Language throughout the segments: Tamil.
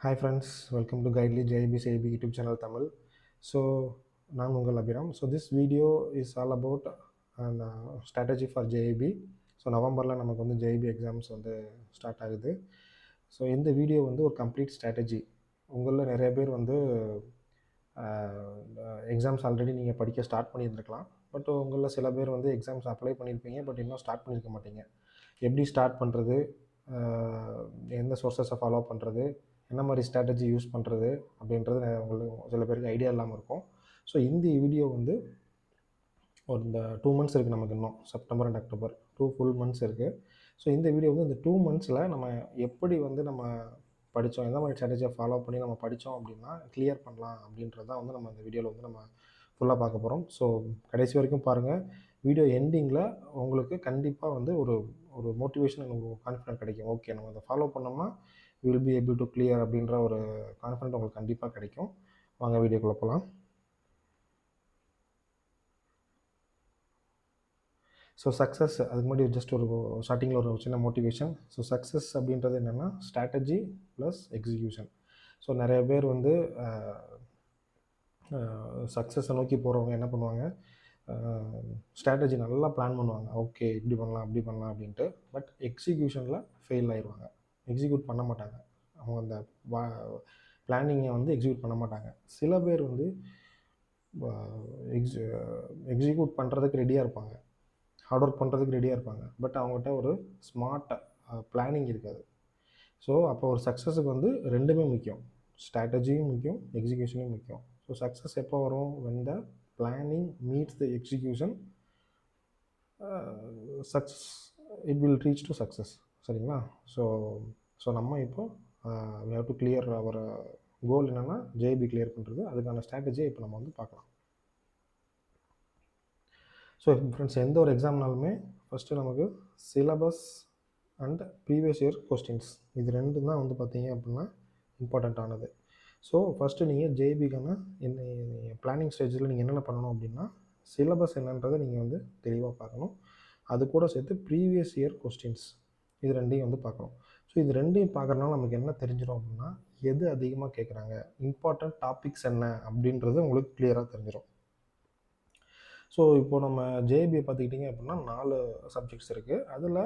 Hi friends, welcome to Guidely JIB YouTube channel Tamil. So, நான் உங்கள் Abram. So, this video is all about an strategy for JIB. So நவம்பரில் நமக்கு வந்து JIB எக்ஸாம்ஸ் வந்து ஸ்டார்ட் ஆகுது. ஸோ இந்த வீடியோ வந்து ஒரு கம்ப்ளீட் ஸ்ட்ராட்டஜி. உங்களில் நிறைய பேர் வந்து எக்ஸாம்ஸ் ஆல்ரெடி நீங்கள் படிக்க ஸ்டார்ட் பண்ணியிருந்துருக்கலாம். பட் உங்களில் சில பேர் வந்து எக்ஸாம்ஸ் அப்ளை பண்ணியிருப்பீங்க, பட் இன்னும் ஸ்டார்ட் பண்ணியிருக்க மாட்டீங்க. எப்படி ஸ்டார்ட் பண்ணுறது, எந்த சோர்ஸஸை ஃபாலோ பண்ணுறது, என்ன மாதிரி ஸ்ட்ராட்டஜி யூஸ் பண்ணுறது அப்படின்றது உங்களுக்கு சில பேருக்கு ஐடியா இல்லாமல் இருக்கும். ஸோ இந்த வீடியோ வந்து இந்த 2 months இருக்குது நமக்கு, இன்னும் September and October 2 full months இருக்குது. ஸோ இந்த வீடியோ வந்து இந்த 2 monthsல நம்ம எப்படி வந்து நம்ம படித்தோம், எந்த மாதிரி ஸ்ட்ராட்டஜியை ஃபாலோ பண்ணி நம்ம படித்தோம் அப்படின்னா கிளியர் பண்ணலாம் அப்படின்றது தான் வந்து நம்ம இந்த வீடியோவில் வந்து நம்ம ஃபுல்லாக பார்க்க போகிறோம். ஸோ கடைசி வரைக்கும் பாருங்கள். வீடியோ எண்டிங்கில் உங்களுக்கு கண்டிப்பாக வந்து ஒரு ஒரு மோட்டிவேஷன், எனக்கு கான்ஃபிடென்ட் கிடைக்கும். ஓகே, நம்ம அதை ஃபாலோ பண்ணோம்னா will be able to clear அப்படின்ற ஒரு கான்ஃபிடென்ட் உங்களுக்கு கண்டிப்பாக கிடைக்கும். வாங்க வீடியோக்குள்ளே போகலாம். ஸோ சக்ஸஸ், அதுக்கு முன்னாடி ஜஸ்ட் ஒரு ஸ்டார்டிங்கில் ஒரு சின்ன மோட்டிவேஷன். ஸோ சக்ஸஸ் அப்படின்றது என்னென்னா ஸ்ட்ராட்டஜி ப்ளஸ் எக்ஸிக்யூஷன். ஸோ நிறைய பேர் வந்து சக்ஸஸை நோக்கி போகிறவங்க என்ன பண்ணுவாங்க, ஸ்ட்ராட்டஜி நல்லா பிளான் பண்ணுவாங்க. ஓகே, இப்படி பண்ணலாம் அப்படி பண்ணலாம் அப்படின்ட்டு. பட் எக்ஸிக்யூஷனில் ஃபெயில் ஆயிடுவாங்க. எக்ஸிக்யூட் பண்ண மாட்டாங்க. அவங்க அந்த பிளானிங்கை வந்து எக்ஸிக்யூட் பண்ண மாட்டாங்க. சில பேர் வந்து எக்ஸிக்யூட் பண்ணுறதுக்கு ரெடியாக இருப்பாங்க, ஹார்ட் ஒர்க் பண்ணுறதுக்கு ரெடியாக இருப்பாங்க. பட் அவங்ககிட்ட ஒரு ஸ்மார்ட் பிளானிங் இருக்காது. ஸோ அப்போ ஒரு சக்ஸஸுக்கு வந்து ரெண்டுமே முக்கியம், ஸ்ட்ராட்டஜியும் முக்கியம், எக்ஸிக்யூஷனும் முக்கியம். ஸோ சக்ஸஸ் எப்போ வரும், when the planning meets the execution, success it will reach to success. சரிங்களா? ஸோ நம்ம இப்போ we have to clear our கோல் என்னென்னா ஜேபி கிளியர் பண்ணுறது. அதுக்கான ஸ்ட்ராட்டஜியை இப்போ நம்ம வந்து பார்க்கலாம். ஸோ ஃப்ரெண்ட்ஸ், எந்த ஒரு எக்ஸாம்னாலுமே ஃபஸ்ட்டு நமக்கு syllabus and previous year questions, இது ரெண்டும் தான் வந்து பார்த்தீங்க அப்படின்னா இம்பார்ட்டண்ட்டானது. ஸோ ஃபஸ்ட்டு நீங்கள் ஜேபிக்கான பிளானிங் ஸ்டேஜில் நீங்கள் என்னென்ன பண்ணணும் அப்படின்னா, சிலபஸ் என்னன்றதை நீங்கள் வந்து தெளிவாக பார்க்கணும். அது கூட சேர்த்து ப்ரீவியஸ் இயர் கொஸ்டின்ஸ், இது ரெண்டையும் வந்து பார்க்கணும். ஸோ இது ரெண்டையும் பார்க்குறதுனால நமக்கு என்ன தெரிஞ்சிடும் அப்படின்னா, எது அதிகமாக கேட்குறாங்க, இம்பார்ட்டண்ட் டாபிக்ஸ் என்ன அப்படின்றது உங்களுக்கு கிளியராக தெரிஞ்சிடும். ஸோ இப்போ நம்ம ஜேபியை பார்த்துக்கிட்டிங்க அப்படின்னா 4 சப்ஜெக்ட்ஸ் இருக்குது. அதில்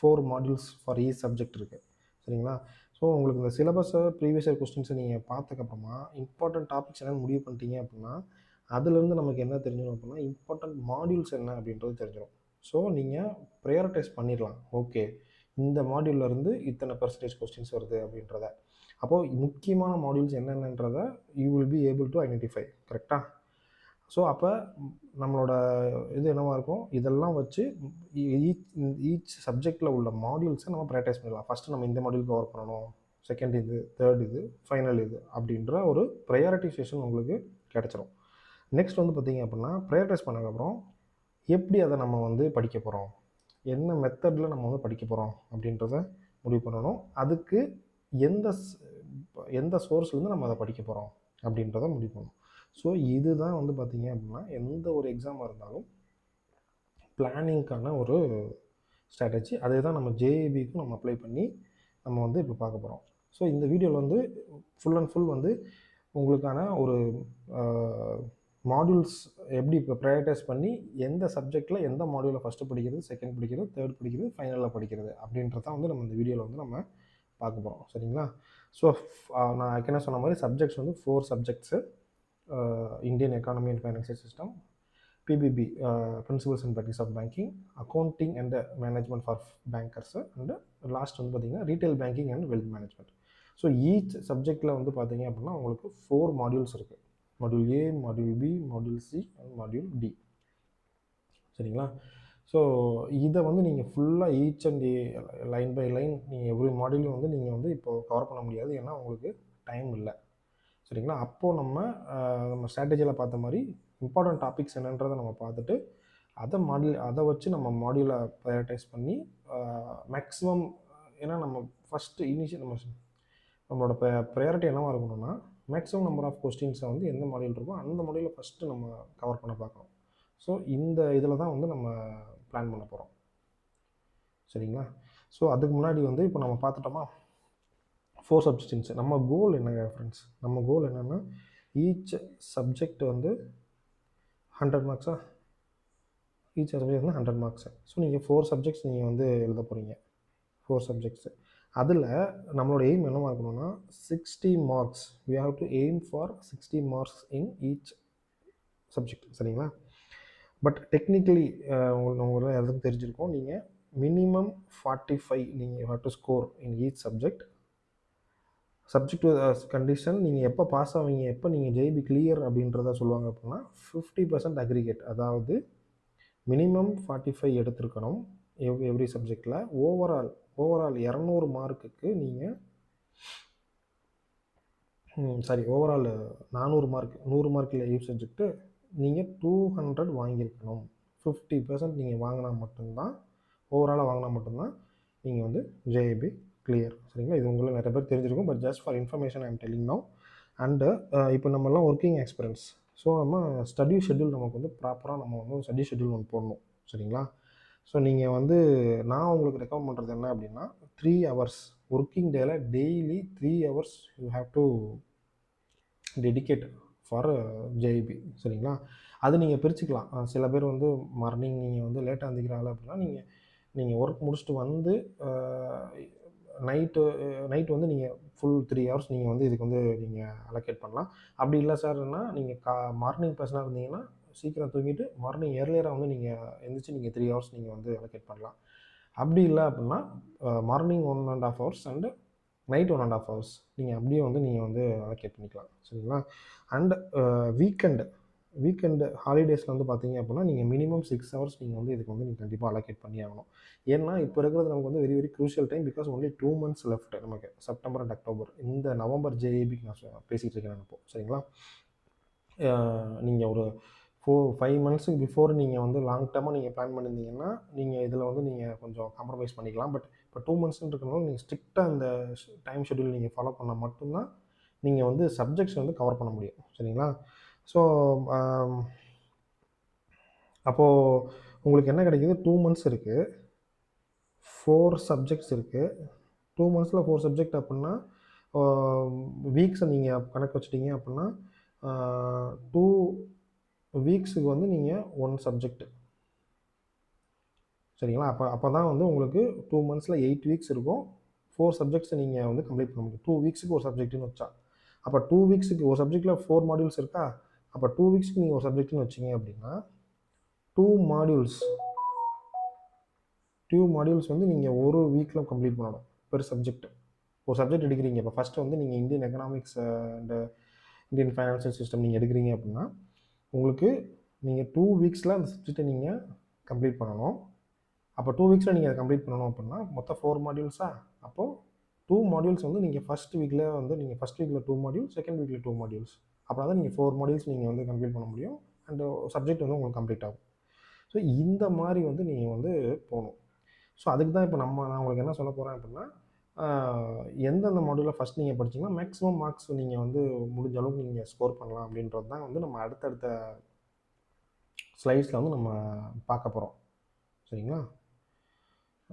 4 மாடியூல்ஸ் ஃபார் ஈச் சப்ஜெக்ட் இருக்குது. சரிங்களா? ஸோ உங்களுக்கு இந்த சிலபஸை ப்ரீவியஸ் இயர் கொஸ்டின்ஸை நீங்கள் பார்த்ததுக்கப்புறமா இம்பார்ட்டன்ட் டாபிக்ஸ் என்னென்னு முடிவு பண்ணிட்டீங்க அப்படின்னா, அதுலேருந்து நமக்கு என்ன தெரிஞ்சிடும் அப்படின்னா, இம்பார்ட்டன்ட் மாடியூல்ஸ் என்ன அப்படின்றது தெரிஞ்சிடும். ஸோ நீங்கள் ப்ரையாரிட்டைஸ் பண்ணிடலாம். ஓகே, இந்த மாடியூல்லேருந்து இத்தனை % கொஸ்டின்ஸ் வருது அப்படின்றத. அப்போது முக்கியமான மாடியூல்ஸ் என்னென்னன்றதை you will be able to identify. கரெக்டாக? ஸோ அப்போ நம்மளோட இது என்னவாக இருக்கும், இதெல்லாம் வச்சு ஈச் சப்ஜெக்டில் உள்ள மாடியூல்ஸை நம்ம ப்ரையாரிட்டைஸ் பண்ணலாம். ஃபஸ்ட்டு நம்ம இந்த மாடியூல் கவர் பண்ணணும், செகண்ட் இது, தேர்ட் இது, ஃபைனல் இது அப்படின்ற ஒரு ப்ரையாரிட்டைசேஷன் உங்களுக்கு கிடச்சிரும். நெக்ஸ்ட் வந்து பார்த்திங்க அப்படின்னா, ப்ரையாரிட்டைஸ் பண்ணதுக்கப்புறம் எப்படி அதை நம்ம வந்து படிக்க போகிறோம், என்ன மெத்தடில் நம்ம வந்து படிக்க போகிறோம் அப்படின்றத முடிவு பண்ணணும். அதுக்கு எந்த சோர்ஸ்லேருந்து நம்ம அதை படிக்க போகிறோம் அப்படின்றத முடிவு பண்ணணும். ஸோ இதுதான் வந்து பார்த்திங்க அப்படின்னா எந்த ஒரு எக்ஸாமாக இருந்தாலும் பிளானிங்க்கான ஒரு ஸ்ட்ராட்டஜி. அதே தான் நம்ம ஜேஏபிக்கும் நம்ம அப்ளை பண்ணி நம்ம வந்து இப்போ பார்க்க போகிறோம். ஸோ இந்த வீடியோவில் வந்து ஃபுல் அண்ட் ஃபுல் வந்து உங்களுக்கான ஒரு மாடியூல்ஸ் எப்படி இப்போ ப்ரையாரிட்டைஸ் பண்ணி எந்த சப்ஜெக்டில் எந்த மாடியூலை ஃபஸ்ட்டு படிக்கிறது, செகண்ட் படிக்கிறது, தேர்ட் படிக்கிறது, ஃபைனலில் படிக்கிறது அப்படின்றதான் வந்து நம்ம இந்த வீடியோவில் வந்து நம்ம பார்க்க போகிறோம். சரிங்களா? ஸோ நான் ஏற்கனவே சொன்ன மாதிரி சப்ஜெக்ட்ஸ் வந்து 4 subjects. Indian Economy and Financial System, PBB, Principles and Practice of Banking, Accounting and Management for Bankers, and last வந்து பார்த்தீங்கன்னா Retail Banking and Wealth Management. So each சப்ஜெக்டில் வந்து பார்த்தீங்க அப்படின்னா உங்களுக்கு 4 மாடியூல்ஸ் இருக்குது. Module A, module B, module C and module D. சரிங்களா? ஸோ இதை வந்து நீங்கள் ஃபுல்லாக each and line by line நீங்கள் எவ்ரி மாடியூலும் வந்து நீங்கள் வந்து இப்போது கவர் பண்ண முடியாது, ஏன்னா உங்களுக்கு டைம் இல்லை. சரிங்களா? அப்போது நம்ம ஸ்ட்ராட்டஜியில் பார்த்த மாதிரி இம்பார்ட்டன்ட் டாபிக்ஸ் என்னன்றதை நம்ம பார்த்துட்டு அதை வச்சு நம்ம மாடியூலை ப்ரையாரிட்டைஸ் பண்ணி மேக்ஸிமம், ஏன்னா நம்ம ஃபஸ்ட்டு இனிஷியல் நம்மளோட ப்ரையாரிட்டி என்னவாக இருக்கணும்னா, மேக்ஸிமம் நம்பர் ஆஃப் கொஸ்டின்ஸை வந்து எந்த மாடியூல் இருக்கோ அந்த மாடியூலை ஃபஸ்ட்டு நம்ம கவர் பண்ண பார்க்கணும். ஸோ இந்த இதில் தான் வந்து நம்ம பிளான் பண்ண போகிறோம். சரிங்களா? ஸோ அதுக்கு முன்னாடி வந்து இப்போ நம்ம பார்த்துட்டோமா, 4 சப்ஜெக்ட்ஸ். நம்ம கோல் என்னங்க ஃப்ரெண்ட்ஸ், நம்ம கோல் என்னென்னா ஈச் சப்ஜெக்ட் வந்து 100 மார்க்ஸா, ஈச் சப்ஜெக்ட் வந்து 100 மார்க்ஸு. ஸோ நீங்கள் 4 சப்ஜெக்ட்ஸ் நீங்கள் வந்து எழுத போகிறீங்க, 4 சப்ஜெக்ட்ஸு. அதில் நம்மளோட எய்ம் என்னவா இருக்கணும்னா 60 marks. We have to aim for 60 marks in each subject, சரிங்களா? பட் டெக்னிக்கலி உங்களுக்கு எதுவும் தெரிஞ்சிருக்கும், நீங்கள் மினிமம் 45 நீங்கள் have to score in each subject. Subject condition நீங்கள் எப்போ பாஸ் ஆவீங்க, எப்போ நீங்கள் ஜேஇபி கிளியர் அப்படின்றத சொல்லுவாங்க அப்படின்னா 50% அக்ரிகேட், அதாவது மினிமம் 45 எடுத்திருக்கணும் எவ்ரி சப்ஜெக்டில். ஓவரால் 200 மார்க்குக்கு நீங்கள் ஓவரால் 400 மார்க், 100 மார்க்கில் எவ்ரி சப்ஜெக்ட்டு நீங்கள் 200 வாங்கியிருக்கணும். 50% நீங்கள் வாங்கினா மட்டும்தான், ஓவராலாக வாங்கினா மட்டும்தான் நீங்கள் வந்து ஜேஇபி கிளியர், சரிங்களா? இது உங்களுக்கு நிறைய பேர் தெரிஞ்சிருக்கும், but just for information I am telling now. And இப்போ நம்மலாம் ஒர்க்கிங் எக்ஸ்பீரியன்ஸ், ஸோ நம்ம ஸ்டடி ஷெட்யூல் நமக்கு வந்து ப்ராப்பராக நம்ம வந்து ஸ்டடி ஷெட்யூல் ஒன்று போடணும், சரிங்களா? ஸோ நீங்கள் வந்து நான் உங்களுக்கு ரெக்கமெண்ட் பண்ணுறது என்ன அப்படின்னா 3 hours ஒர்க்கிங் டேயில் daily 3 hours you have to dedicate for JAIIB, சரிங்களா? அது நீங்கள் பிரிச்சுக்கலாம். சில பேர் வந்து மார்னிங் நீங்கள் வந்து லேட்டாக எழுந்திரிக்கிறாங்க அப்படின்னா நீங்கள் ஒர்க் முடிச்சுட்டு வந்து நைட்டு வந்து நீங்கள் ஃபுல் 3 hours நீங்கள் வந்து இதுக்கு வந்து நீங்கள் அலோகேட் பண்ணலாம். அப்படி இல்லை சார்னா நீங்கள் மார்னிங் பர்சனாக இருந்தீங்கன்னா சீக்கிரம் தூங்கிட்டு மார்னிங் ஏர்லியராக வந்து நீங்கள் எந்திரிச்சு நீங்கள் 3 hours நீங்கள் வந்து அலோகேட் பண்ணலாம். அப்படி இல்லை அப்படின்னா morning 1.5 hours and night 1.5 hours நீங்கள் அப்படியே வந்து நீங்கள் வந்து அலோகேட் பண்ணிக்கலாம், சரிங்களா? அண்ட் வீக்கெண்டு ஹாலிடேஸில் வந்து பார்த்தீங்க அப்படின்னா நீங்கள் மினிமம் 6 hours நீங்கள் வந்து இதுக்கு வந்து நீங்கள் கண்டிப்பாக அலோகேட் பண்ணி ஆகணும். ஏன்னா இப்போ இருக்கிறது நமக்கு வந்து very very crucial time, because only 2 months left நமக்கு, செப்டம்பர் அண்ட் அக்டோபர். இந்த நவம்பர் ஜேஏபிக்கு நான் பேசிகிட்டு இருக்கேன் இப்போ, சரிங்களா? நீங்கள் ஒரு 4-5 months பிஃபோர் நீங்கள் வந்து லாங் டேர்மாக நீங்கள் பிளான் பண்ணியிருந்தீங்கன்னா நீங்கள் இதில் வந்து நீங்கள் கொஞ்சம் காம்ப்ரமைஸ் பண்ணிக்கலாம். பட் இப்போ 2 months இருக்கிறனால நீங்கள் ஸ்ட்ரிக்டாக அந்த டைம் ஷெட்யூல் நீங்கள் ஃபாலோ பண்ணால் மட்டும்தான் நீங்கள் வந்து சப்ஜெக்ட்ஸ் வந்து கவர் பண்ண முடியும், சரிங்களா? ஸோ அப்போது உங்களுக்கு என்ன கிடைக்கிது, 2 months இருக்குது, 4 சப்ஜெக்ட்ஸ் இருக்குது. 2 monthsல 4 சப்ஜெக்ட் அப்படின்னா வீக்ஸை நீங்கள் கணக்கு வச்சிட்டிங்க அப்படின்னா 2 வீக்ஸுக்கு வந்து நீங்கள் 1 சப்ஜெக்ட், சரிங்களா? அப்போ தான் வந்து உங்களுக்கு 2 monthsல 8 வீக்ஸ் இருக்கும். 4 சப்ஜெக்ட்ஸை நீங்கள் வந்து கம்ப்ளீட் பண்ண முடியும். 2 வீக்ஸுக்கு ஒரு சப்ஜெக்ட்னு வச்சா, அப்போ 2 வீக்ஸுக்கு ஒரு சப்ஜெக்டில் 4 மாடியூல்ஸ் இருக்கா, அப்போ 2 வீக்ஸ்க்கு நீங்கள் ஒரு சப்ஜெக்ட்னு வச்சிங்க அப்படின்னா 2 மாடியூல்ஸ் வந்து நீங்கள் ஒரு வீக்கில் கம்ப்ளீட் பண்ணணும் பெர் சப்ஜெக்ட். ஒரு சப்ஜெக்ட் எடுக்கிறீங்க, இப்போ ஃபஸ்ட்டு வந்து நீங்கள் Indian economics and Indian financial system நீங்கள் எடுக்கிறீங்க அப்படின்னா உங்களுக்கு நீங்கள் 2 வீக்ஸில் அந்த சப்ஜெக்டை நீங்கள் கம்ப்ளீட் பண்ணணும். அப்போ 2 வீக்ஸில் நீங்கள் அதை கம்ப்ளீட் பண்ணணும் அப்படின்னா மொத்தம் 4 மாடியூல்ஸா, அப்போது 2 மாடியூல்ஸ் வந்து நீங்கள் ஃபஸ்ட் வீக்கில் வந்து நீங்கள் ஃபஸ்ட் வீக்கில் 2 மாடியூல்ஸ், செகண்ட் வீக்கில் 2 மாடியூல்ஸ், அப்போ தான் நீங்கள் 4 மாடியூல்ஸ் நீங்கள் வந்து கம்ப்ளீட் பண்ண முடியும். அண்ட் சப்ஜெக்ட் வந்து உங்களுக்கு கம்ப்ளீட் ஆகும். ஸோ இந்த மாதிரி வந்து நீங்கள் வந்து போகணும். ஸோ அதுக்கு தான் இப்போ நான் உங்களுக்கு என்ன சொல்ல போகிறேன் அப்படின்னா எந்தெந்த மாடியூலில் ஃபஸ்ட் நீங்கள் படிச்சிங்கன்னா மேக்ஸிமம் மார்க்ஸ் நீங்கள் வந்து முடிஞ்ச அளவுக்கு நீங்கள் ஸ்கோர் பண்ணலாம் அப்படின்றது தான் வந்து நம்ம அடுத்தடுத்த ஸ்லைட்ஸில் வந்து நம்ம பார்க்க போகிறோம், சரிங்களா?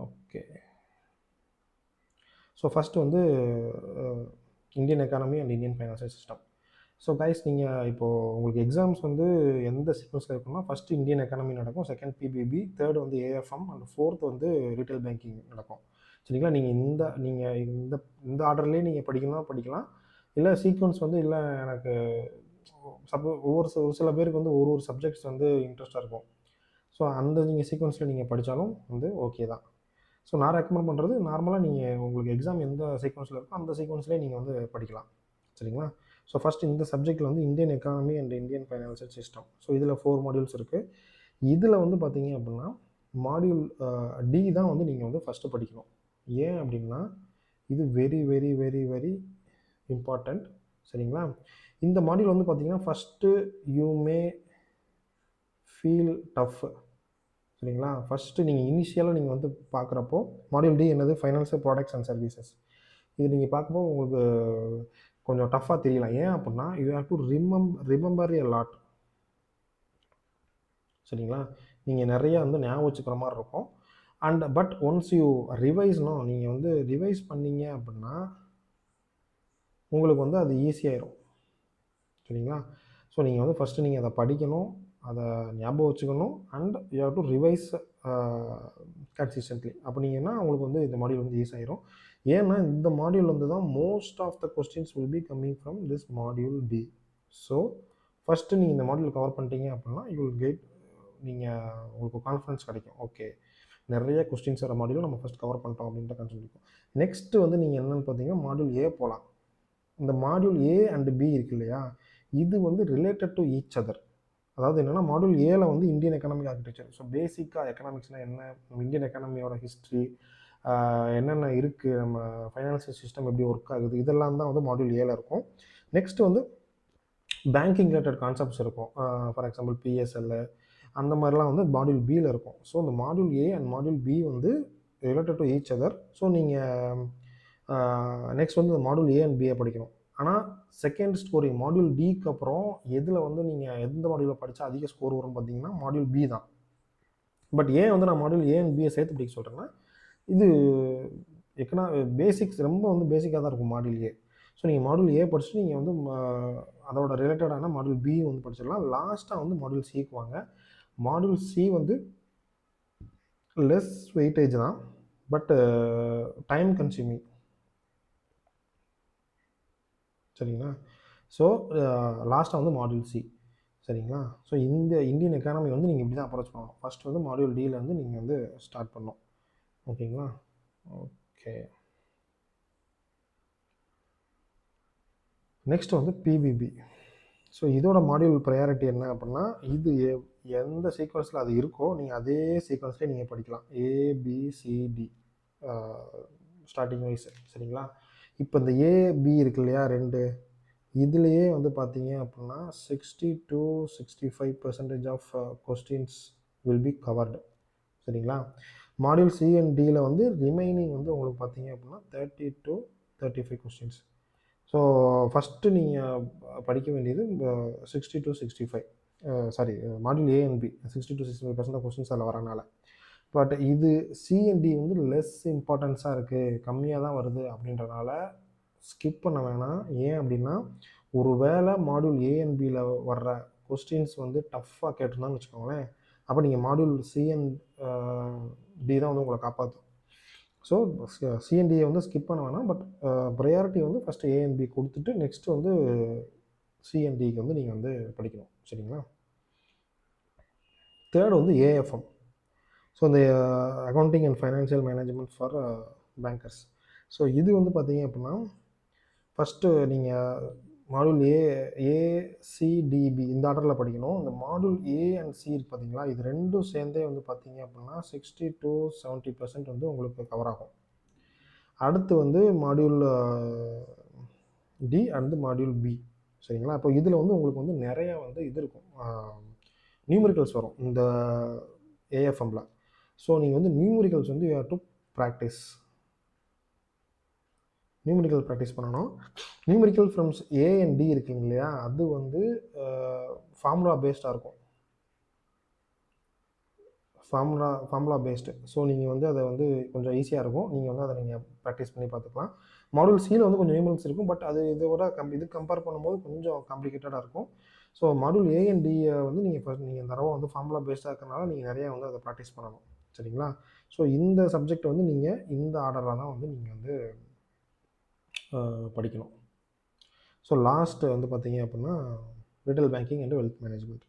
ஓகே, ஸோ ஃபஸ்ட்டு வந்து Indian economy and Indian financial system. So guys நீங்கள் இப்போது உங்களுக்கு எக்ஸாம்ஸ் வந்து எந்த சீக்வன்ஸில் இருக்குன்னா ஃபஸ்ட்டு இந்தியன் எக்கானமி நடக்கும், செகண்ட் பிபிபி, தேர்ட் வந்து ஏஎஃப்எம் அண்ட் ஃபோர்த் வந்து ரீட்டைல் பேங்கிங் நடக்கும், சரிங்களா? நீங்கள் இந்த ஆர்டர்லேயே நீங்கள் படிக்கலாம். இல்லை சீக்வன்ஸ் வந்து இல்லை எனக்கு ஒரு சில பேருக்கு வந்து ஒரு சப்ஜெக்ட்ஸ் வந்து இன்ட்ரெஸ்ட்டாக இருக்கும். ஸோ அந்த நீங்கள் சீக்வன்ஸில் நீங்கள் படித்தாலும் வந்து ஓகே தான். ஸோ நான் ரெக்கமெண்ட் பண்ணுறது நார்மலாக நீங்கள் உங்களுக்கு எக்ஸாம் எந்த சீக்வன்ஸில் இருக்கோ அந்த சீக்வன்ஸ்லேயே நீங்கள் வந்து படிக்கலாம், சரிங்களா? ஸோ ஃபஸ்ட்டு இந்த சப்ஜெக்டில் வந்து Indian economy and Indian financial system. So இதில் 4 மாடியூல்ஸ் இருக்குது. இதில் வந்து பார்த்தீங்க அப்படின்னா மாடியூல் டி தான் வந்து நீங்கள் வந்து ஃபஸ்ட்டு படிக்கணும். ஏன் அப்படின்னா இது very very very very important, சரிங்களா? இந்த மாடியூல் வந்து பார்த்தீங்கன்னா first you may feel tough, சரிங்களா? ஃபஸ்ட்டு நீங்கள் இனிஷியலாக நீங்கள் வந்து பார்க்குறப்போ மாடியூல் டி என்னது, ஃபைனான்சியல் ப்ராடக்ட்ஸ் அண்ட் சர்வீசஸ். இது நீங்கள் பார்க்கும்போது உங்களுக்கு கொஞ்சம் டஃப்பாக தெரியலாம். ஏன் அப்படின்னா you have to remember a lot, சரிங்களா? நீங்கள் நிறைய வந்து ஞாபகம் வச்சுக்கிற மாதிரி இருக்கும். அண்ட் பட் ஒன்ஸ் யூ ரிவைஸ்னோ, நீங்கள் வந்து ரிவைஸ் பண்ணீங்க அப்படின்னா உங்களுக்கு வந்து அது ஈஸியாயிரும். சரிங்களா? ஸோ நீங்கள் வந்து ஃபஸ்ட்டு நீங்கள் அதை படிக்கணும், அதை ஞாபகம் வச்சுக்கணும் and you have to revise consistently. அப்படிங்கன்னா உங்களுக்கு வந்து இந்த மாடியூல் வந்து ஈஸி ஆயிரும். ஏன்னா இந்த மாடியூல் வந்து தான் most of the questions will be coming from this module B. So first நீங்கள் இந்த மாடியூல் கவர் பண்ணிட்டீங்க அப்படின்னா யூ வில் கெட், நீங்கள் உங்களுக்கு கான்ஃபிடன்ஸ் கிடைக்கும். ஓகே, நிறைய கொஸ்டின்ஸ் வர மாடியூல் நம்ம ஃபஸ்ட் கவர் பண்ணிட்டோம் அப்படின்ற கான்செப்ட் இருக்கும். நெக்ஸ்ட்டு வந்து நீங்கள் என்னென்னு பார்த்தீங்கன்னா மாடியூல் ஏ போகலாம். இந்த மாடியூல் ஏ அண்ட் பி இருக்கு இல்லையா, இது வந்து ரிலேட்டட் டு ஈச் அதர். அதாவது என்னென்னா மாடியூல் ஏல வந்து இந்தியன் எக்கனாமிக் ஆர்கிடெக்சர். ஸோ பேசிக்காக எக்கனாமிக்ஸ்னால் என்ன, நம்ம இந்தியன் எக்கனாமியோட ஹிஸ்ட்ரி என்னென்ன இருக்குது, நம்ம ஃபைனான்சியல் சிஸ்டம் எப்படி ஒர்க் ஆகுது, இதெல்லாம் தான் வந்து மாடியூல் ஏல இருக்கும். நெக்ஸ்ட் வந்து பேங்கிங் ரிலேட்டட் கான்செப்ட்ஸ் இருக்கும். ஃபார் எக்ஸாம்பிள் பிஎஸ்எல் அந்த மாதிரிலாம் வந்து மாடியூல் பியில் இருக்கும். ஸோ இந்த module A and module B வந்து related to each other. So நீங்கள் நெக்ஸ்ட் வந்து மாடியூல் ஏ அண்ட் பியை படிக்கணும். ஆனால் செகண்ட் ஸ்கோரிங் மாடியூல் டிக்கு அப்புறம் எதில் வந்து நீங்கள் எந்த மாடியூலில் படித்தா அதிக ஸ்கோர் வரும் பார்த்தீங்கன்னா மாடியூல் பி தான். பட் ஏன் வந்து நான் மாடியூல் ஏ அண்ட் பியை சேர்த்து படிக்க சொல்கிறேன்னா, இது பேசிக்ஸ் ரொம்ப வந்து பேசிக்காக தான் இருக்கும் மாடியூல் ஏ. ஸோ நீங்கள் மாடியூல் ஏ படிச்சுட்டு நீங்கள் வந்து அதோட ரிலேட்டடான மாடியூல் பி வந்து படிச்சிடலாம். லாஸ்ட்டாக வந்து மாடியூல் சிக்கு வாங்க. மாடியூல் சி வந்து லெஸ் வெயிட்டேஜ் தான், பட் டைம் கன்சியூமிங். சரிங்களா? ஸோ லாஸ்ட்டாக வந்து மாடியூல் சி. சரிங்களா? ஸோ இந்த இந்தியன் எக்கானமி வந்து நீங்கள் இப்படி தான் அப்ரோச் பண்ணணும். ஃபஸ்ட் வந்து மாடியூல் டியில் வந்து நீங்கள் வந்து ஸ்டார்ட் பண்ணணும். ஓகேங்களா? ஓகே. நெக்ஸ்ட் வந்து பிபிபி. ஸோ இதோட மாடியூல் ப்ரையாரிட்டி என்ன அப்படின்னா, இது எந்த சீக்வன்ஸில் அது இருக்கோ நீங்கள் அதே சீக்வன்ஸ்லேயே நீங்கள் படிக்கலாம். A B C D starting wise. சரிங்களா? இப்போ இந்த ஏபி இருக்கு இல்லையா, ரெண்டு இதுலேயே வந்து பார்த்தீங்க அப்படின்னா 60-65% of questions will be covered. சரிங்களா? மாடியூல் சி அண்ட் டியில் வந்து ரிமைனிங் வந்து உங்களுக்கு பார்த்தீங்க அப்படின்னா 30-35 கொஸ்டின்ஸ். ஸோ ஃபஸ்ட்டு நீங்கள் படிக்க வேண்டியது 60-65, sorry module A and B 60-65% questions அதில் வரனால. பட் இது சிஎன்டி வந்து லெஸ் இம்பார்ட்டன்ஸாக இருக்குது, கம்மியாக தான் வருது அப்படின்றனால ஸ்கிப் பண்ண வேணாம். ஏன் அப்படின்னா, ஒரு வேளை மாடியூல் ஏ அண்ட் பியில் வர்ற கொஸ்டின்ஸ் வந்து டஃப்பாக கேட்டிருந்தான்னு வச்சுக்கோங்களேன், அப்போ நீங்கள் மாடியூல் சி அண்ட் டி தான் வந்து உங்களை காப்பாற்றும். ஸோ சிஎன்டியை வந்து ஸ்கிப் பண்ண வேணாம். பட் ப்ரையாரிட்டி வந்து ஃபஸ்ட்டு ஏஎன்பி கொடுத்துட்டு நெக்ஸ்ட்டு வந்து சிஎன்டிக்கு வந்து நீங்கள் வந்து படிக்கணும். சரிங்களா? தேர்டு வந்து ஏஎஃப்எம். ஸோ இந்த accounting and financial management for bankers. So இது வந்து பார்த்தீங்க அப்படின்னா ஃபஸ்ட்டு நீங்கள் மாடியூல் ஏசிடிபி இந்த ஆர்டரில் படிக்கணும். இந்த மாடியூல் ஏ அண்ட் சி இருக்கு பார்த்தீங்களா, இது ரெண்டும் சேர்ந்தே வந்து பார்த்தீங்க அப்படின்னா 60-70% வந்து உங்களுக்கு கவர் ஆகும். அடுத்து வந்து module D and module B. சரிங்களா? அப்போ இதில் வந்து உங்களுக்கு வந்து நிறையா வந்து இது இருக்கும், நியூமரிக்கல்ஸ் வரும் இந்த ஏஎஃப்எம்மில். ஸோ நீங்கள் வந்து நியூமரிக்கல்ஸ் வந்து you have to practice. Numerical practice பண்ணணும். நியூமரிக்கல் ஃப்ரம்ஸ் ஏ அண்ட் டி இருக்குங்க இல்லையா, அது வந்து ஃபார்முலா பேஸ்டாக இருக்கும். Formula based. ஸோ நீங்கள் வந்து அதை வந்து கொஞ்சம் ஈஸியாக இருக்கும். நீங்கள் வந்து அதை நீங்கள் ப்ராக்டிஸ் பண்ணி பார்த்துக்கலாம். மாடியூல் சியில் வந்து கொஞ்சம் நியூமரிக்கல்ஸ் இருக்கும், பட் அது இதோட இது கம்பேர் பண்ணும்போது கொஞ்சம் காம்ப்ளிகேட்டடாக இருக்கும். ஸோ மாடியூல் ஏ அண்ட் டியை வந்து நீங்கள் இந்த தடவை வந்து ஃபார்முலா பேஸ்டாக இருக்கிறனால நீங்கள் நிறையா வந்து அதை ப்ராக்டிஸ் பண்ணணும். சரிங்களா? ஸோ இந்த சப்ஜெக்ட் வந்து நீங்கள் இந்த ஆர்டரில் தான் வந்து நீங்கள் வந்து படிக்கணும். ஸோ லாஸ்ட்டு வந்து பார்த்தீங்க அப்படின்னா retail banking and wealth management.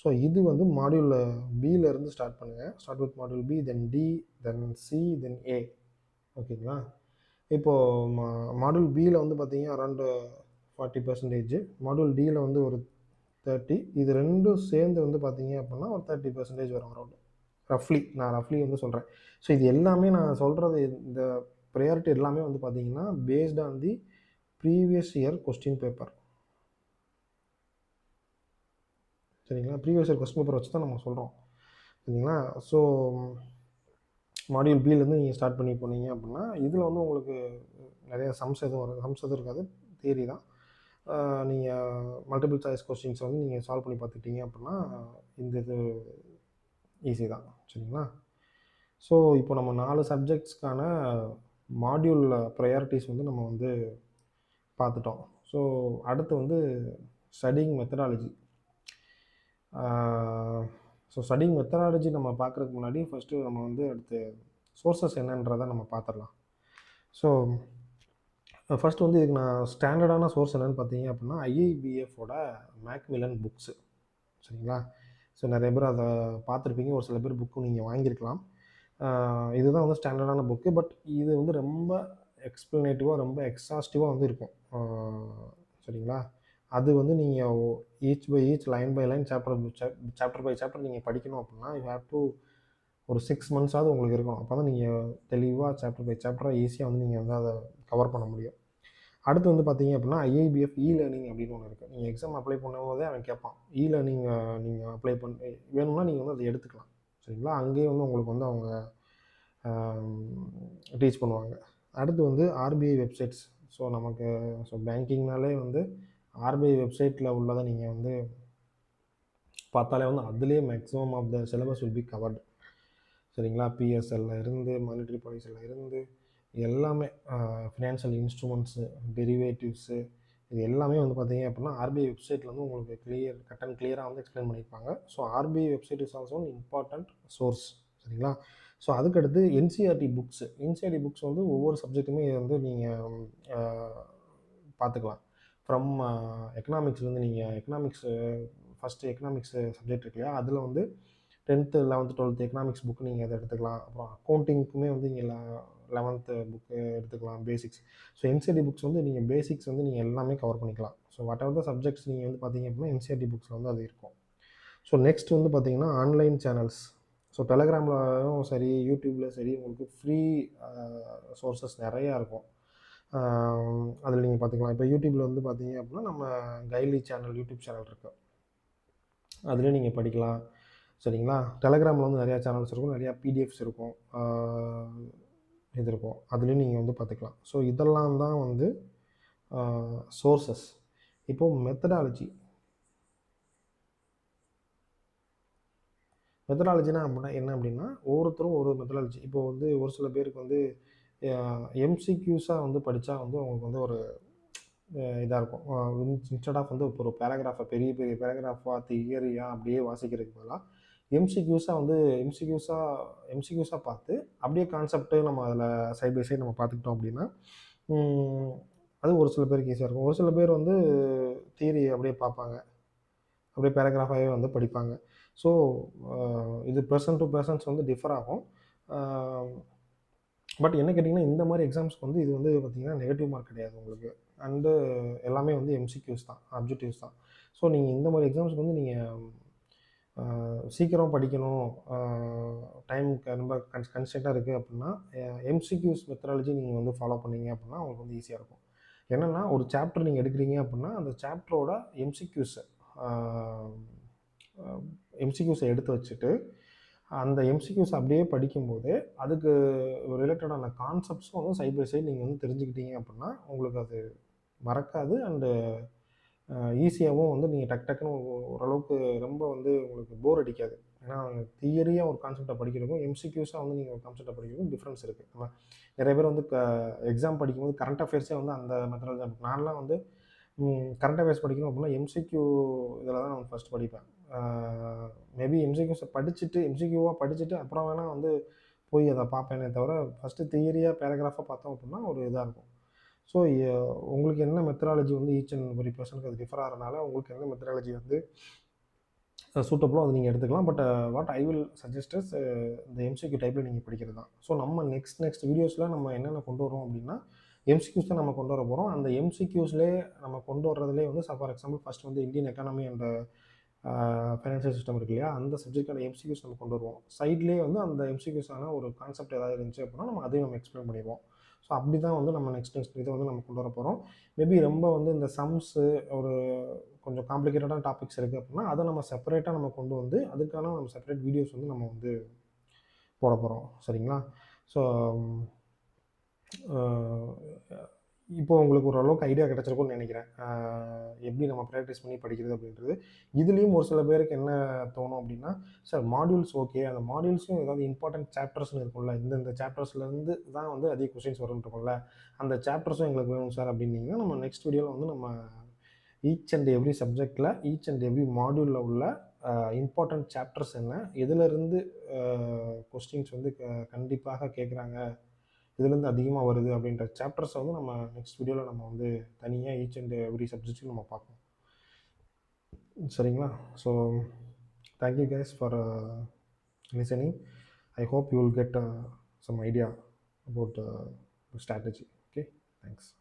So இது வந்து மாடியூல் பியிலேருந்து ஸ்டார்ட் பண்ணுங்கள். Start with module B, then D, then C, then A. ஓகேங்களா? இப்போது மாடியூல் பியில் வந்து பார்த்தீங்க அரௌண்டு 40%, மாடியூல் டியில் வந்து ஒரு 30, இது ரெண்டும் சேர்ந்து வந்து பார்த்தீங்க அப்படின்னா ஒரு 30% வரும் அரௌண்டு. நான் ரஃப்லி வந்து சொல்கிறேன். ஸோ இது எல்லாமே நான் சொல்கிறது, இந்த ப்ரையாரிட்டி எல்லாமே வந்து பார்த்தீங்கன்னா based on the previous year question paper. சரிங்களா? ப்ரீவியஸ் இயர் கொஸ்டின் பேப்பர் வச்சு தான் நம்ம சொல்கிறோம். சரிங்களா? ஸோ மாடியூல் பியிலேருந்து நீங்கள் ஸ்டார்ட் பண்ணி போனீங்க அப்படின்னா இதில் வந்து உங்களுக்கு நிறைய சம்ஸ் எதுவும் இருக்காது, தியரி தான். நீங்கள் மல்டிபிள் சாய்ஸ் கொஸ்டின்ஸ் வந்து நீங்கள் சால்வ் பண்ணி பார்த்துக்கிட்டீங்க அப்படின்னா இந்த இது ஈஸி தான். சரிங்களா? ஸோ இப்போ நம்ம 4 சப்ஜெக்ட்ஸ்க்கான மாடியூல் ப்ரையாரிட்டிஸ் வந்து நம்ம வந்து பார்த்துட்டோம். ஸோ அடுத்து வந்து studying methodology. So studying methodology நம்ம பார்க்குறதுக்கு முன்னாடி ஃபஸ்ட்டு நம்ம வந்து அடுத்து சோர்சஸ் என்னன்றதை நம்ம பார்த்துடலாம். ஸோ ஃபஸ்ட்டு வந்து இதுக்கு நான் ஸ்டாண்டர்டான சோர்ஸ் என்னென்னு பார்த்தீங்க அப்படின்னா ஐஐபிஎஃபோட மேக்மில்லன் புக்ஸு. சரிங்களா? ஸோ நிறைய பேர் அதை பார்த்துருப்பீங்க, ஒரு சில பேர் புக்கு நீங்கள் வாங்கியிருக்கலாம். இதுதான் வந்து ஸ்டாண்டர்டான புக்கு. பட் இது வந்து ரொம்ப எக்ஸ்ப்ளனேட்டிவாக ரொம்ப எக்ஸாஸ்டிவாக வந்து இருக்கும். சரிங்களா? அது வந்து நீங்கள் each by each line by line chapter by chapter நீங்கள் படிக்கணும் அப்படின்னா யூ ஹேவ் டு ஒரு 6 மந்த்ஸாவது உங்களுக்கு இருக்கணும். அப்போ தான் நீங்கள் தெளிவாக சாப்டர் பை சாப்டராக ஈஸியாக வந்து நீங்கள் வந்து அதை கவர் பண்ண முடியும். அடுத்து வந்து பார்த்தீங்க அப்படின்னா ஐஐபிஎஃப் லேர்னிங் அப்படின்னு ஒன்று இருக்குது. நீங்கள் எக்ஸாம் அப்ளை பண்ணும்போதே அவன் கேட்பான், லேர்னிங் நீங்கள் அப்ளை பண்ண வேணும்னா நீங்கள் வந்து அதை எடுத்துக்கலாம். சரிங்களா? அங்கேயே வந்து உங்களுக்கு வந்து அவங்க டீச் பண்ணுவாங்க. அடுத்து வந்து ஆர்பிஐ வெப்சைட்ஸ். ஸோ நமக்கு பேங்கிங்னாலே வந்து ஆர்பிஐ வெப்சைட்டில் உள்ளதை நீங்கள் வந்து பார்த்தாலே வந்து அதுலேயே maximum of the syllabus will be covered. சரிங்களா? பிஎஸ்எல்ல இருந்து மானிட்டரி பாலிசியில் இருந்து எல்லாமே ஃபினான்ஷியல் இன்ஸ்ட்ருமெண்ட்ஸு, டெரிவேட்டிவ்ஸு, இது எல்லாமே வந்து பார்த்தீங்க அப்படின்னா ஆர்பிஐ வெப்சைட்டில் வந்து உங்களுக்கு கட் அண்ட் கிளியராக வந்து எக்ஸ்பிளைன் பண்ணியிருப்பாங்க. So RBI website is also one important source. சரிங்களா? ஸோ அதுக்கடுத்து என்சிஆர்டி புக்ஸு. என்சிஆர்டி புக்ஸ் வந்து ஒவ்வொரு சப்ஜெக்ட்டுமே வந்து நீங்கள் பார்த்துக்கலாம். ஃப்ரம் எக்கனாமிக்ஸ்லேருந்து நீங்கள் ஃபஸ்ட்டு எக்கனாமிக்ஸு சப்ஜெக்ட் இருக்கு இல்லையா, அதில் வந்து 10th 11th 12th economics book நீங்கள் அதை எடுத்துக்கலாம். அப்புறம் அக்கௌண்டிங்க்குமே வந்து இங்கே 11th புக்கு எடுத்துக்கலாம், பேசிக்ஸ். ஸோ என்சிஆர்டி புக்ஸ் வந்து நீங்கள் பேசிக்ஸ் வந்து நீங்கள் எல்லாமே கவர் பண்ணிக்கலாம். So what ever the subjects நீங்கள் வந்து பார்த்தீங்க அப்படின்னா என்சிஆர்டி புக்ஸில் வந்து அது இருக்கும். ஸோ நெக்ஸ்ட் வந்து பார்த்தீங்கன்னா ஆன்லைன் சேனல்ஸ். ஸோ டெலகிராம்லையும் சரி, யூடியூப்பில் சரி, உங்களுக்கு ஃப்ரீ சோர்சஸ் நிறையா இருக்கும். அதில் நீங்கள் பார்த்துக்கலாம். இப்போ யூடியூப்பில் வந்து பார்த்தீங்க அப்படின்னா நம்ம கைலி சேனல், யூடியூப் சேனல் இருக்குது, அதுலேயும் நீங்கள் படிக்கலாம். சரிங்களா? டெலகிராமில் வந்து நிறையா சேனல்ஸ் இருக்கும், நிறையா பிடிஎஃப்ஸ் இருக்கும், இது இருக்கும், அதுலேயும் நீங்கள் வந்து பார்த்துக்கலாம். ஸோ இதெல்லாம் தான் வந்து சோர்சஸ். இப்போது மெத்தடாலஜினா அப்படின்னா என்ன அப்படின்னா ஒவ்வொருத்தரும் ஒரு மெத்தடாலஜி. இப்போ வந்து ஒரு சில பேருக்கு வந்து எம்சிக்யூஸாக வந்து படித்தா வந்து அவங்களுக்கு வந்து ஒரு இதாக இருக்கும். இன்ஸ்டெட் ஆஃப் வந்து இப்போ ஒரு பேராகிராஃபை பெரிய பெரிய பேராகிராஃபாக தியரியாக அப்படியே வாசிக்கிறதுக்கு பதிலாக எம்சிக்யூஸாக பார்த்து அப்படியே கான்செப்ட்டு நம்ம அதில் சைட் பை சைடு நம்ம பார்த்துக்கிட்டோம் அப்படின்னா அது ஒரு சில பேருக்கு ஈஸியாக இருக்கும். ஒரு சில பேர் வந்து தியரி அப்படியே பார்ப்பாங்க, அப்படியே பேராகிராஃபாகவே வந்து படிப்பாங்க. ஸோ இது பர்சன் டு பர்சன்ஸ் வந்து டிஃபர் ஆகும். பட் என்ன கேட்டிங்கன்னா இந்த மாதிரி எக்ஸாம்ஸ்க்கு வந்து இது வந்து பார்த்திங்கன்னா நெகட்டிவ் மார்க் கிடையாது உங்களுக்கு. அண்டு எல்லாமே வந்து எம்சிக்யூஸ் தான், அப்ஜெக்டிவ்ஸ் தான். ஸோ நீங்கள் இந்த மாதிரி எக்ஸாம்ஸ்க்கு வந்து நீங்கள் சீக்கிரம் படிக்கணும், டைம் ரொம்ப கன்ஸ்டன்ட்டாக இருக்குது அப்படின்னா எம்சிக்யூஸ் மெத்தடாலஜி நீங்கள் வந்து ஃபாலோ பண்ணிங்க அப்படின்னா உங்களுக்கு வந்து ஈஸியாக இருக்கும். என்னென்னா ஒரு சாப்டர் நீங்கள் எடுக்கிறீங்க அப்படின்னா அந்த சாப்டரோட எம்சிக்யூஸை எடுத்து வச்சுட்டு அந்த எம்சிக்யூஸ் அப்படியே படிக்கும்போது அதுக்கு ரிலேட்டடான கான்செப்ட்ஸும் வந்து சைட் பை சைடு நீங்கள் வந்து தெரிஞ்சுக்கிட்டீங்க அப்படின்னா உங்களுக்கு அது மறக்காது. அண்டு ஈஸியாகவும் வந்து நீங்கள் டக்குன்னு ஓரளவுக்கு ரொம்ப வந்து உங்களுக்கு போர் அடிக்காது. ஏன்னா தியரியாக ஒரு கான்செப்டை படிக்கிறதுக்கும் எம்சிக்யூஸாக வந்து நீங்கள் ஒரு கான்செப்டை படிக்கிறதுக்கும் டிஃப்ரென்ஸ் இருக்குது. நம்ம நிறைய பேர் வந்து எக்ஸாம் படிக்கும்போது கரண்ட் அஃபேர்ஸே வந்து அந்த மெத்தடில் தான். நான்லாம் வந்து கரண்ட் அஃபேர்ஸ் படிக்கணும் அப்படின்னா எம்சிக்யூ இதில் தான் நான் ஃபஸ்ட் படிப்பேன். மேபி எம்சிக்யூவாக படிச்சுட்டு அப்புறம் வேணால் வந்து போய் அதை பார்ப்பேனே தவிர ஃபஸ்ட்டு தியரியாக பேராகிராஃபாக பார்த்தோம் அப்படின்னா ஒரு இதாக இருக்கும். ஸோ உங்களுக்கு என்ன மெத்தடாலஜி வந்து ஈச் அண்ட் எவ்ரி பர்சனுக்கு அது டிஃபர் ஆகிறனால உங்களுக்கு என்ன மெத்தடாலஜி வந்து சூட்டபுளோ அதை நீங்கள் எடுத்துக்கலாம். But what I will suggest is இந்த எம்சிக்யூ டைப்பில் நீங்கள் படிக்கிறது தான். ஸோ நம்ம நெக்ஸ்ட் வீடியோஸில் நம்ம என்னென்ன கொண்டு வரோம் அப்படின்னா எம்சிக்யூஸ் தான் நம்ம கொண்டு வர போகிறோம். அந்த எம்சிக்யூஸ்லேயே நம்ம கொண்டு வர்றதுலேயே வந்து ஃபார் எக்ஸாம்பிள் ஃபஸ்ட் வந்து Indian economy and financial system இருக்கு இல்லையா, அந்த சப்ஜெக்டான எம்சிக்யூஸ் நம்ம கொண்டு வருவோம். சைட்லேயே வந்து அந்த எம்சிக்யூஸான ஒரு கான்செப்ட் ஏதாவது இருந்துச்சு அப்படின்னா நம்ம அதையும் நம்ம எக்ஸ்பிளைன் பண்ணிடுவோம். ஸோ அப்படி தான் வந்து நம்ம நெக்ஸ்ட் இதை வந்து நம்ம கொண்டு வர போகிறோம். மேபி ரொம்ப வந்து இந்த சம்ஸு ஒரு கொஞ்சம் காம்ப்ளிகேட்டடான டாபிக்ஸ் இருக்குது அப்படின்னா அதை நம்ம செப்பரேட்டாக நம்ம கொண்டு வந்து அதுக்கான நம்ம செப்பரேட் வீடியோஸ் வந்து நம்ம வந்து போட போகிறோம். சரிங்களா? ஸோ இப்போ உங்களுக்கு ஓரளவுக்கு ஐடியா கிடச்சிருக்கும்னு நினைக்கிறேன். எப்படி நம்ம ப்ராக்டிஸ் பண்ணி படிக்கிறது அப்படின்றது. இதுலேயும் ஒரு சில பேருக்கு என்ன தோணும் அப்படின்னா, சார் மாடியூல்ஸ் ஓகே. அந்த மாடியூல்ஸும் ஏதாவது இம்பார்ட்டன்ட் சாப்டர்ஸ்னு இருக்கும்ல. இந்தந்த சாப்டர்ஸ்லேருந்து தான் வந்து அதிக கொஸ்டின்ஸ் வரும்னு இருக்கும்ல. அந்த சாப்டர்ஸும் எங்களுக்கு வேணும் சார் அப்படின்னீங்கன்னா, நம்ம நெக்ஸ்ட் வீடியோவில் வந்து நம்ம ஈச் அண்ட் எவ்ரி சப்ஜெக்டில், ஈச் அண்ட் எவ்ரி மாடியூலில் உள்ள இம்பார்ட்டன்ட் சாப்டர்ஸ் என்ன? எதுலேருந்து கொஸ்டின்ஸ் வந்து கண்டிப்பாக கேட்குறாங்க? இதுலேருந்து அதிகமாக வருது அப்படின்ற சாப்டர்ஸை வந்து நம்ம நெக்ஸ்ட் வீடியோவில் நம்ம வந்து தனியாக ஈச் அண்ட் எவ்ரி சப்ஜெக்ட்டும் நம்ம பார்ப்போம். சரிங்களா? So thank you guys for listening. I hope you will get some idea about the strategy. Okay, thanks.